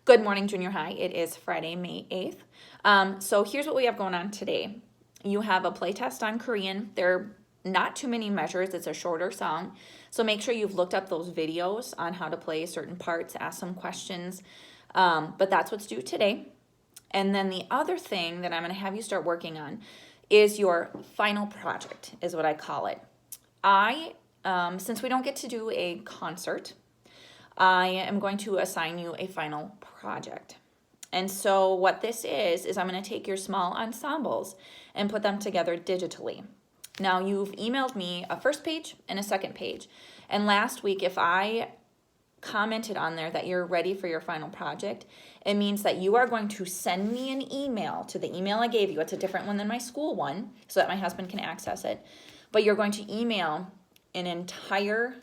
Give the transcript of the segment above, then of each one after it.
Good morning, junior high. It is Friday, May 8th. So here's what we have going on today. You have a play test on Korean. There are not too many measures. It's a shorter song. So make sure you've looked up those videos on how to play certain parts, ask some questions. But that's what's due today. And then the other thing that I'm going to have you start working on is your final project, is what I call it. Since we don't get to do a concert, I am going to assign you a final project. And so what this is I'm going to take your small ensembles and put them together digitally. Now you've emailed me a first page and a second page. And last week, if I commented on there that you're ready for your final project, it means that you are going to send me an email to the email I gave you. It's a different one than my school one so that my husband can access it. But you're going to email an entire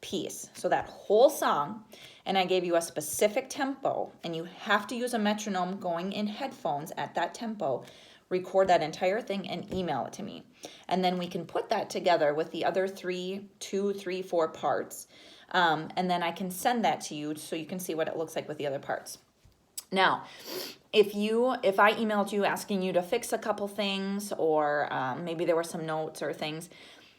piece, so that whole song, and I gave you a specific tempo, and you have to use a metronome going in headphones at that tempo. Record that entire thing and email it to me, and then we can put that together with the other 4 parts, and then I can send that to you so you can see what it looks like with the other parts. Now, if I emailed you asking you to fix a couple things, or maybe there were some notes or things,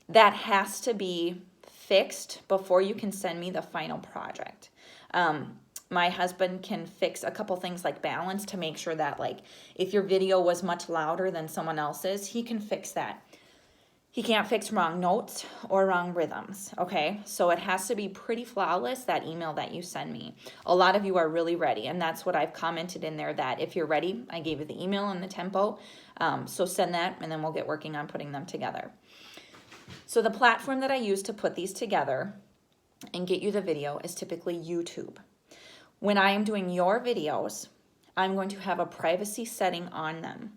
that has to be fixed before you can send me the final project. My husband can fix a couple things like balance to make sure that, like, if your video was much louder than someone else's, he can fix that. He can't fix wrong notes or wrong rhythms, okay? So it has to be pretty flawless, that email that you send me. A lot of you are really ready, and that's what I've commented in there, that if you're ready, I gave you the email and the tempo, so send that, and then we'll get working on putting them together. So the platform that I use to put these together and get you the video is typically YouTube. When I am doing your videos, I'm going to have a privacy setting on them.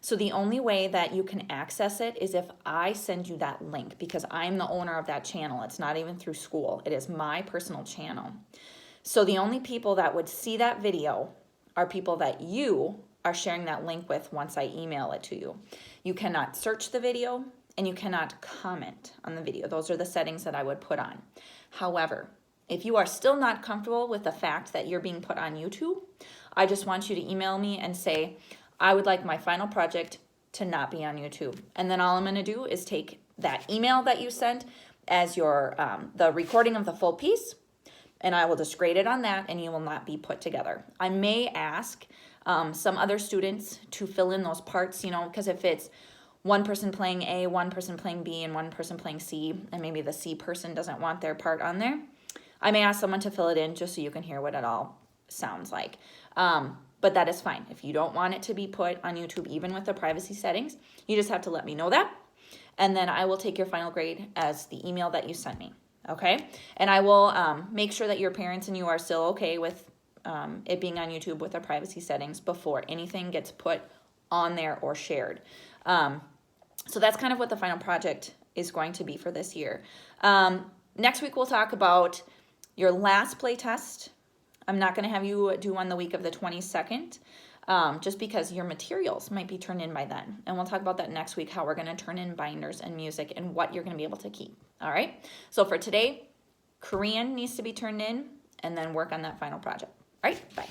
So the only way that you can access it is if I send you that link, because I'm the owner of that channel. It's not even through school. It is my personal channel. So the only people that would see that video are people that you are sharing that link with once I email it to you. You cannot search the video, and you cannot comment on the video. Those are the settings that I would put on. However, if you are still not comfortable with the fact that you're being put on YouTube, I just want you to email me and say, I would like my final project to not be on YouTube. And then all I'm gonna do is take that email that you sent as your the recording of the full piece, and I will just grade it on that, and you will not be put together. I may ask some other students to fill in those parts, because if it's one person playing A, one person playing B, and one person playing C, and maybe the C person doesn't want their part on there, I may ask someone to fill it in just so you can hear what it all sounds like. But that is fine. If you don't want it to be put on YouTube, even with the privacy settings, you just have to let me know that, and then I will take your final grade as the email that you sent me, okay? And I will make sure that your parents and you are still okay with it being on YouTube with the privacy settings before anything gets put on there or shared. So that's kind of what the final project is going to be for this year. Next week we'll talk about your last play test. I'm not going to have you do one the week of the 22nd, just because your materials might be turned in by then. And we'll talk about that next week, how we're going to turn in binders and music and what you're going to be able to keep. All right? So for today, Korean needs to be turned in, and then work on that final project. All right? Bye.